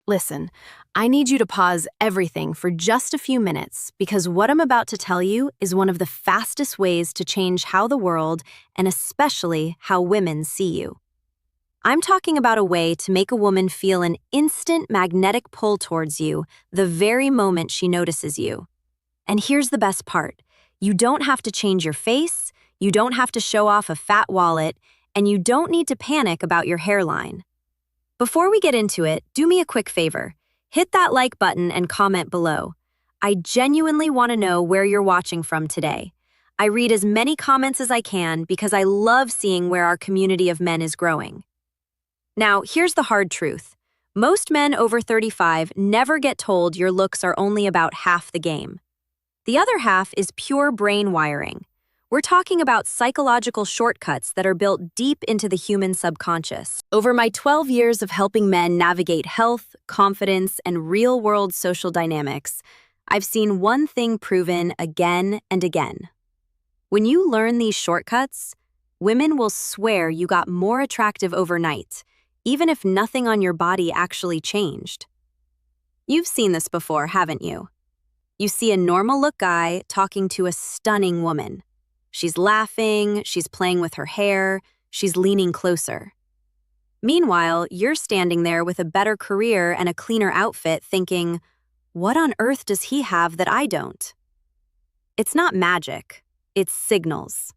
Listen, I need you to pause everything for just a few minutes because what I'm about to tell you is one of the fastest ways to change how the world, and especially how women, see you. I'm talking about a way to make a woman feel an instant magnetic pull towards you the very moment she notices you. And here's the best part. You don't have to change your face, you don't have to show off a fat wallet, and you don't need to panic about your hairline. Before we get into it, do me a quick favor. Hit that like button and comment below. I genuinely want to know where you're watching from today. I read as many comments as I can because I love seeing where our community of men is growing. Now, here's the hard truth. Most men over 35 never get told your looks are only about half the game. The other half is pure brain wiring. We're talking about psychological shortcuts that are built deep into the human subconscious. Over my 12 years of helping men navigate health, confidence, and real-world social dynamics, I've seen one thing proven again and again. When you learn these shortcuts, women will swear you got more attractive overnight, even if nothing on your body actually changed. You've seen this before, haven't you? You see a normal-look guy talking to a stunning woman. She's laughing, she's playing with her hair, she's leaning closer. Meanwhile, you're standing there with a better career and a cleaner outfit thinking, what on earth does he have that I don't? It's not magic, it's signals.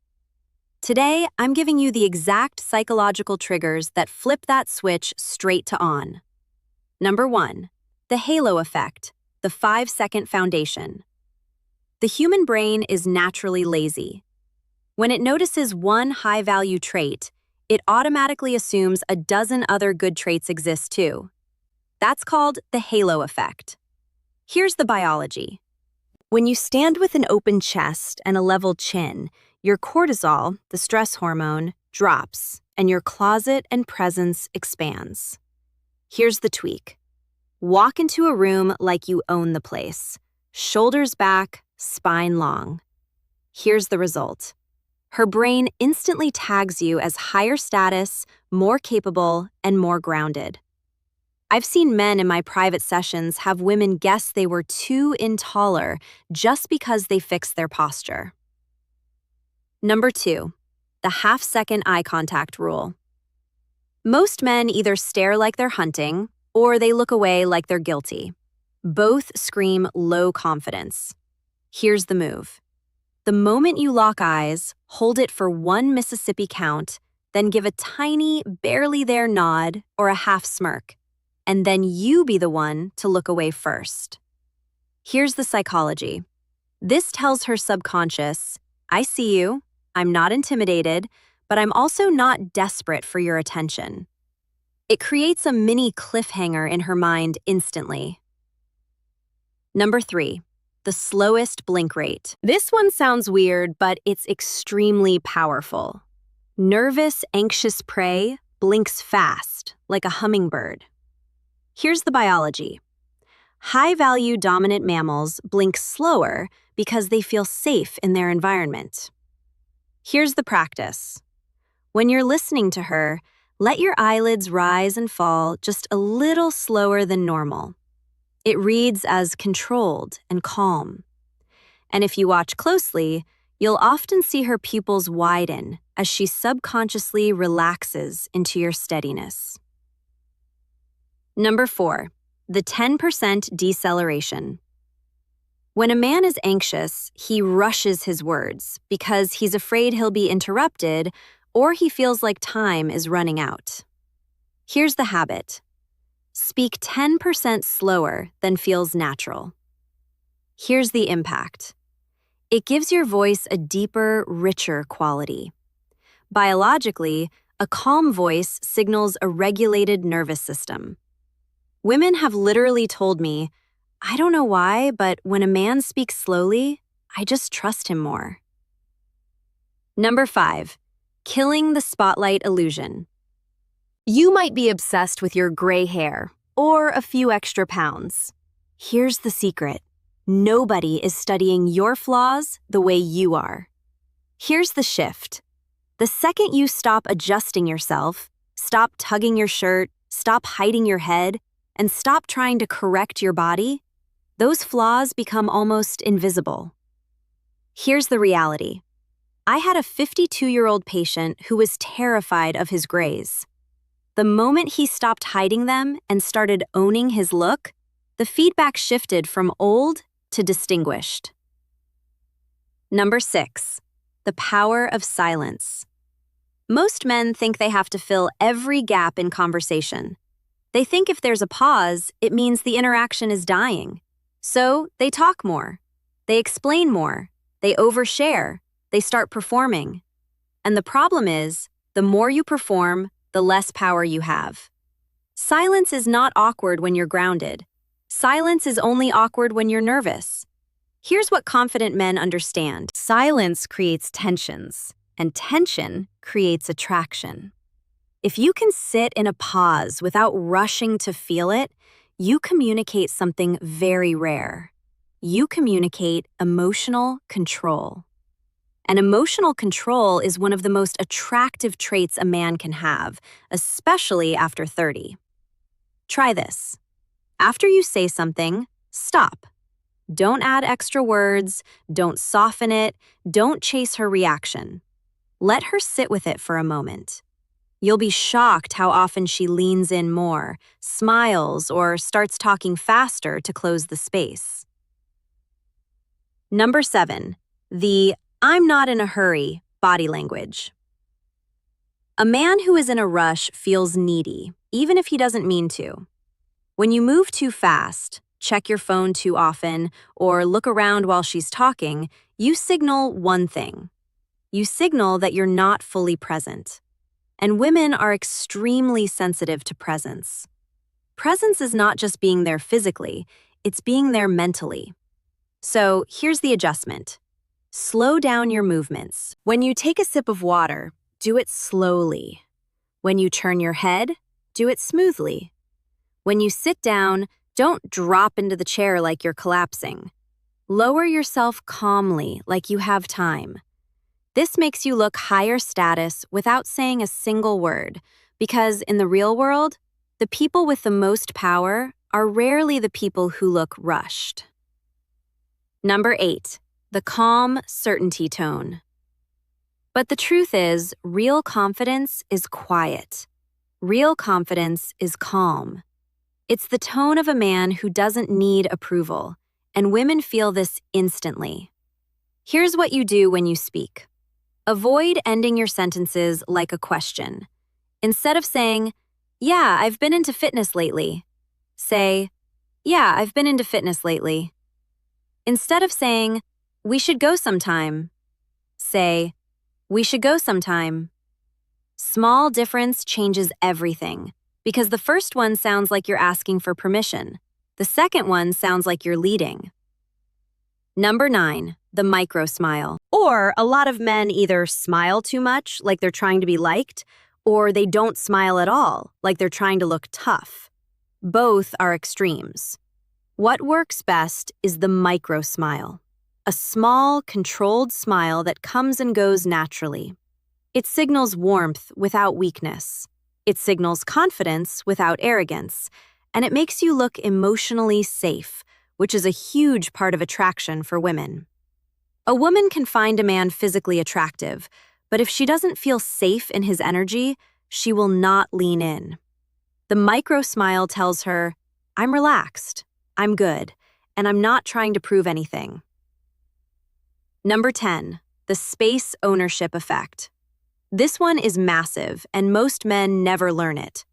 Today, I'm giving you the exact psychological triggers that flip that switch straight to on. Number 1, the halo effect, the 5-second foundation. The human brain is naturally lazy. When it notices one high-value trait, it automatically assumes a dozen other good traits exist too. That's called the halo effect. Here's the biology. When you stand with an open chest and a level chin, your cortisol, the stress hormone, drops, and your closet and presence expands. Here's the tweak. Walk into a room like you own the place. Shoulders back, spine long. Here's the result. Her brain instantly tags you as higher status, more capable, and more grounded. I've seen men in my private sessions have women guess they were 2 in taller just because they fixed their posture. Number 2, the half-second eye contact rule. Most men either stare like they're hunting, or they look away like they're guilty. Both scream low confidence. Here's the move. The moment you lock eyes, hold it for 1 Mississippi count, then give a tiny, barely there nod or a half smirk, and then you be the one to look away first. Here's the psychology. This tells her subconscious, I see you, I'm not intimidated, but I'm also not desperate for your attention. It creates a mini cliffhanger in her mind instantly. Number 3, the slowest blink rate. This one sounds weird, but it's extremely powerful. Nervous, anxious prey blinks fast, like a hummingbird. Here's the biology. High-value dominant mammals blink slower because they feel safe in their environment. Here's the practice. When you're listening to her, let your eyelids rise and fall just a little slower than normal. It reads as controlled and calm. And if you watch closely, you'll often see her pupils widen as she subconsciously relaxes into your steadiness. Number 4, the 10% deceleration. When a man is anxious, he rushes his words because he's afraid he'll be interrupted or he feels like time is running out. Here's the habit. Speak 10% slower than feels natural. Here's the impact. It gives your voice a deeper, richer quality. Biologically, a calm voice signals a regulated nervous system. Women have literally told me, I don't know why, but when a man speaks slowly, I just trust him more. Number 5, killing the spotlight illusion. You might be obsessed with your gray hair or a few extra pounds. Here's the secret. Nobody is studying your flaws the way you are. Here's the shift. The second you stop adjusting yourself, stop tugging your shirt, stop hiding your head, and stop trying to correct your body, those flaws become almost invisible. Here's the reality. I had a 52-year-old patient who was terrified of his grays. The moment he stopped hiding them and started owning his look, the feedback shifted from old to distinguished. Number 6, the power of silence. Most men think they have to fill every gap in conversation. They think if there's a pause, it means the interaction is dying. So they talk more, they explain more, they overshare, they start performing. And the problem is, the more you perform, the less power you have. Silence is not awkward when you're grounded. Silence is only awkward when you're nervous. Here's what confident men understand. Silence creates tensions, and tension creates attraction. If you can sit in a pause without rushing to feel it, you communicate something very rare. You communicate emotional control. And emotional control is one of the most attractive traits a man can have, especially after 30. Try this. After you say something, stop. Don't add extra words, don't soften it, don't chase her reaction. Let her sit with it for a moment. You'll be shocked how often she leans in more, smiles, or starts talking faster to close the space. Number 7, the "I'm not in a hurry" body language. A man who is in a rush feels needy, even if he doesn't mean to. When you move too fast, check your phone too often, or look around while she's talking, you signal one thing. You signal that you're not fully present. And women are extremely sensitive to presence. Presence is not just being there physically, it's being there mentally. So here's the adjustment. Slow down your movements. When you take a sip of water, do it slowly. When you turn your head, do it smoothly. When you sit down, don't drop into the chair like you're collapsing. Lower yourself calmly, like you have time. This makes you look higher status without saying a single word, because in the real world, the people with the most power are rarely the people who look rushed. Number 8, the calm certainty tone. But the truth is, real confidence is quiet. Real confidence is calm. It's the tone of a man who doesn't need approval, and women feel this instantly. Here's what you do when you speak. Avoid ending your sentences like a question. Instead of saying, "Yeah, I've been into fitness lately," say, "Yeah, I've been into fitness lately." Instead of saying, "We should go sometime," say, "We should go sometime." Small difference changes everything, because the first one sounds like you're asking for permission. The second one sounds like you're leading. Number 9, the micro smile. Or a lot of men either smile too much, like they're trying to be liked, or they don't smile at all, like they're trying to look tough. Both are extremes. What works best is the micro smile. A small, controlled smile that comes and goes naturally. It signals warmth without weakness. It signals confidence without arrogance. And it makes you look emotionally safe, which is a huge part of attraction for women. A woman can find a man physically attractive, but if she doesn't feel safe in his energy, she will not lean in. The micro smile tells her, "I'm relaxed, I'm good, and I'm not trying to prove anything." Number 10, the space ownership effect. This one is massive, and most men never learn it.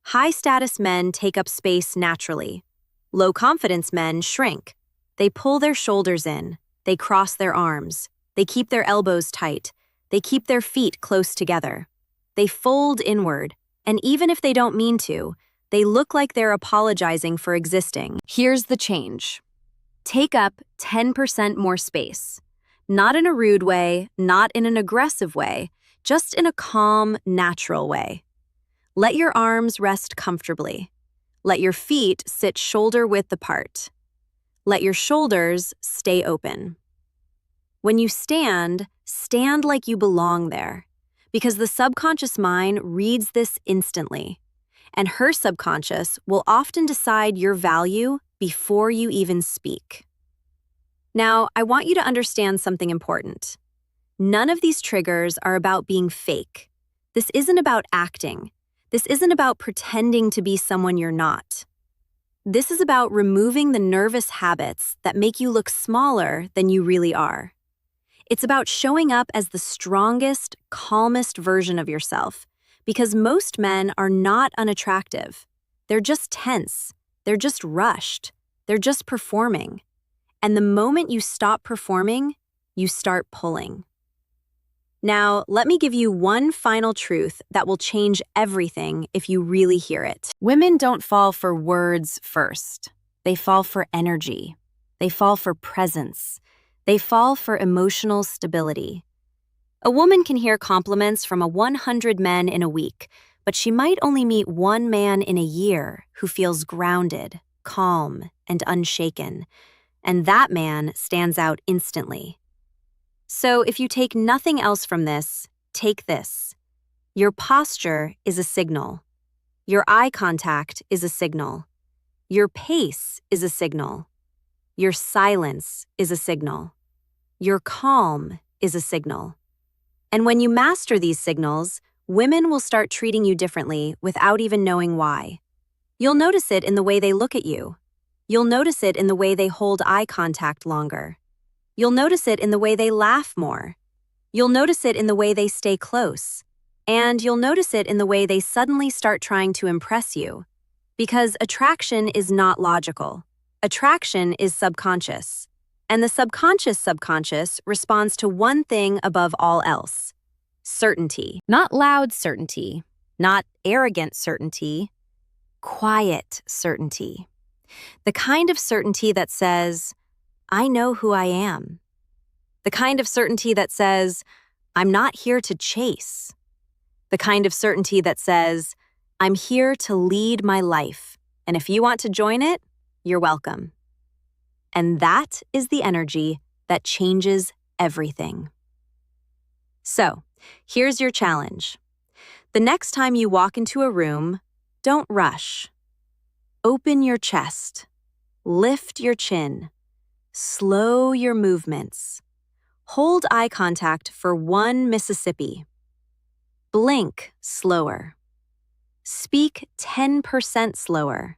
High-status men take up space naturally. Low-confidence men shrink. They pull their shoulders in. They cross their arms. They keep their elbows tight. They keep their feet close together. They fold inward, and even if they don't mean to, they look like they're apologizing for existing. Here's the change. Take up 10% more space. Not in a rude way, not in an aggressive way, just in a calm, natural way. Let your arms rest comfortably. Let your feet sit shoulder-width apart. Let your shoulders stay open. When you stand, stand like you belong there, because the subconscious mind reads this instantly. and her subconscious will often decide your value before you even speak. Now, I want you to understand something important. None of these triggers are about being fake. This isn't about acting. This isn't about pretending to be someone you're not. This is about removing the nervous habits that make you look smaller than you really are. It's about showing up as the strongest, calmest version of yourself, because most men are not unattractive. They're just tense. They're just rushed. They're just performing. And the moment you stop performing, you start pulling. Now, let me give you one final truth that will change everything if you really hear it. Women don't fall for words first. They fall for energy. They fall for presence. They fall for emotional stability. A woman can hear compliments from 100 men in a week, but she might only meet one man in a year who feels grounded, calm, and unshaken. And that man stands out instantly. So if you take nothing else from this, take this. Your posture is a signal. Your eye contact is a signal. Your pace is a signal. Your silence is a signal. Your calm is a signal. And when you master these signals, women will start treating you differently without even knowing why. You'll notice it in the way they look at you. You'll notice it in the way they hold eye contact longer. You'll notice it in the way they laugh more. You'll notice it in the way they stay close. And you'll notice it in the way they suddenly start trying to impress you. Because attraction is not logical. Attraction is subconscious. And the subconscious responds to one thing above all else: certainty. Not loud certainty, not arrogant certainty, quiet certainty. The kind of certainty that says, I know who I am. The kind of certainty that says, I'm not here to chase. The kind of certainty that says, I'm here to lead my life, and if you want to join it, you're welcome. And that is the energy that changes everything. So, here's your challenge. The next time you walk into a room, don't rush. Open your chest. Lift your chin. Slow your movements. Hold eye contact for 1 Mississippi. Blink slower. Speak 10% slower.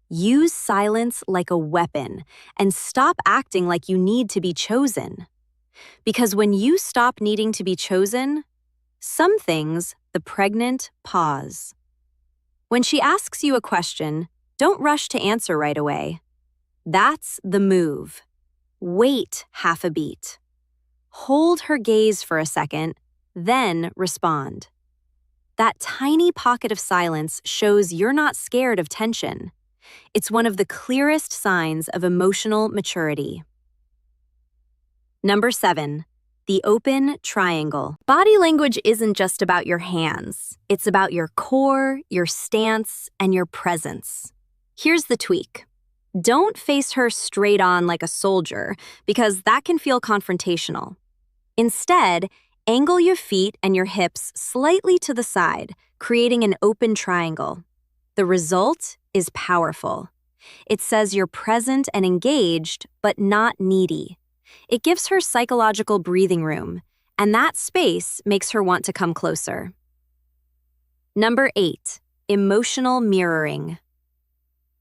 Use silence like a weapon and stop acting like you need to be chosen. Because when you stop needing to be chosen, some things, the pregnant, pause. When she asks you a question, don't rush to answer right away. That's the move. Wait half a beat. Hold her gaze for a second, then respond. That tiny pocket of silence shows you're not scared of tension. It's one of the clearest signs of emotional maturity. Number 7, the open triangle. Body language isn't just about your hands. It's about your core, your stance, and your presence. Here's the tweak. Don't face her straight on like a soldier, because that can feel confrontational. Instead, angle your feet and your hips slightly to the side, creating an open triangle. The result is powerful. It says you're present and engaged, but not needy. It gives her psychological breathing room, and that space makes her want to come closer. Number 8, emotional mirroring.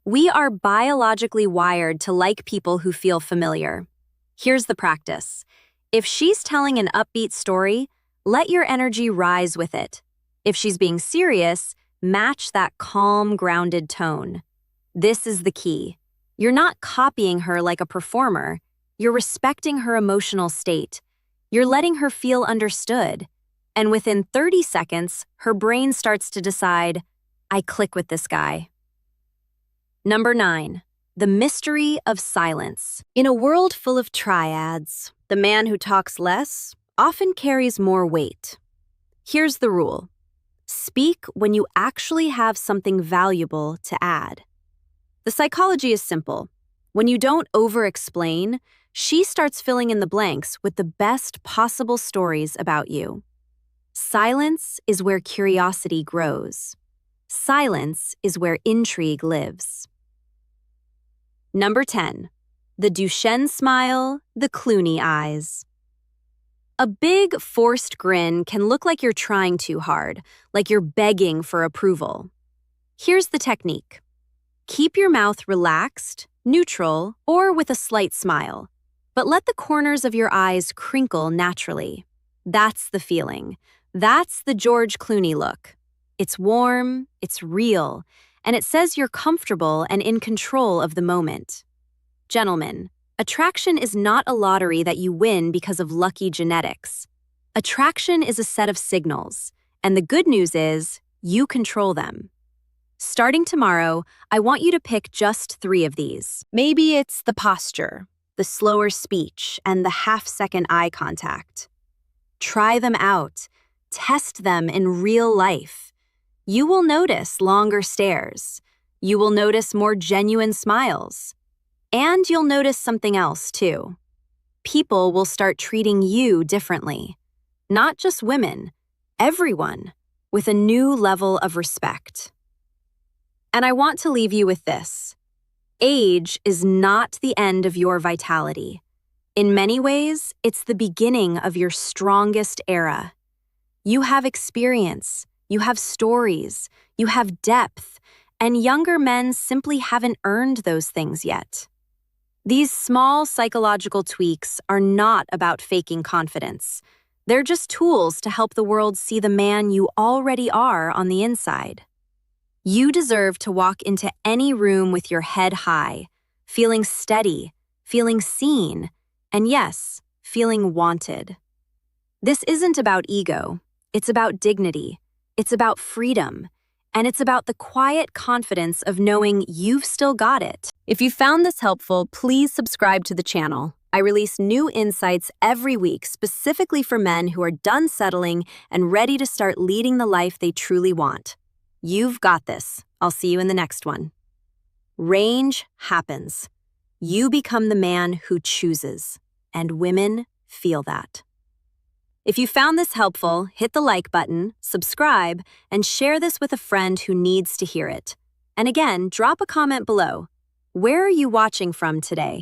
We are biologically wired to like people who feel familiar. Here's the practice. If she's telling an upbeat story, let your energy rise with it. If she's being serious, match that calm, grounded tone. This is the key. You're not copying her like a performer. You're respecting her emotional state. You're letting her feel understood. And within 30 seconds, her brain starts to decide, I click with this guy. Number 9, the mystery of silence. In a world full of triads, the man who talks less often carries more weight. Here's the rule. Speak when you actually have something valuable to add. The psychology is simple. When you don't over-explain, she starts filling in the blanks with the best possible stories about you. Silence is where curiosity grows. Silence is where intrigue lives. Number 10. The Duchenne smile, the Clooney eyes. A big, forced grin can look like you're trying too hard, like you're begging for approval. Here's the technique. Keep your mouth relaxed, neutral, or with a slight smile, but let the corners of your eyes crinkle naturally. That's the feeling. That's the George Clooney look. It's warm, it's real, and it says you're comfortable and in control of the moment. Gentlemen, attraction is not a lottery that you win because of lucky genetics. Attraction is a set of signals, and the good news is you control them. Starting tomorrow, I want you to pick just 3 of these. Maybe it's the posture, the slower speech, and the half-second eye contact. Try them out. Test them in real life. You will notice longer stares. You will notice more genuine smiles. And you'll notice something else, too. People will start treating you differently. Not just women, everyone, with a new level of respect. And I want to leave you with this. Age is not the end of your vitality. In many ways, it's the beginning of your strongest era. You have experience, you have stories, you have depth, and younger men simply haven't earned those things yet. These small psychological tweaks are not about faking confidence. They're just tools to help the world see the man you already are on the inside. You deserve to walk into any room with your head high, feeling steady, feeling seen, and yes, feeling wanted. This isn't about ego. It's about dignity. It's about freedom. And it's about the quiet confidence of knowing you've still got it. If you found this helpful, please subscribe to the channel. I release new insights every week specifically for men who are done settling and ready to start leading the life they truly want. You've got this. I'll see you in the next one. Range happens. You become the man who chooses, and women feel that. If you found this helpful, hit the like button, subscribe, and share this with a friend who needs to hear it. And again, drop a comment below. Where are you watching from today?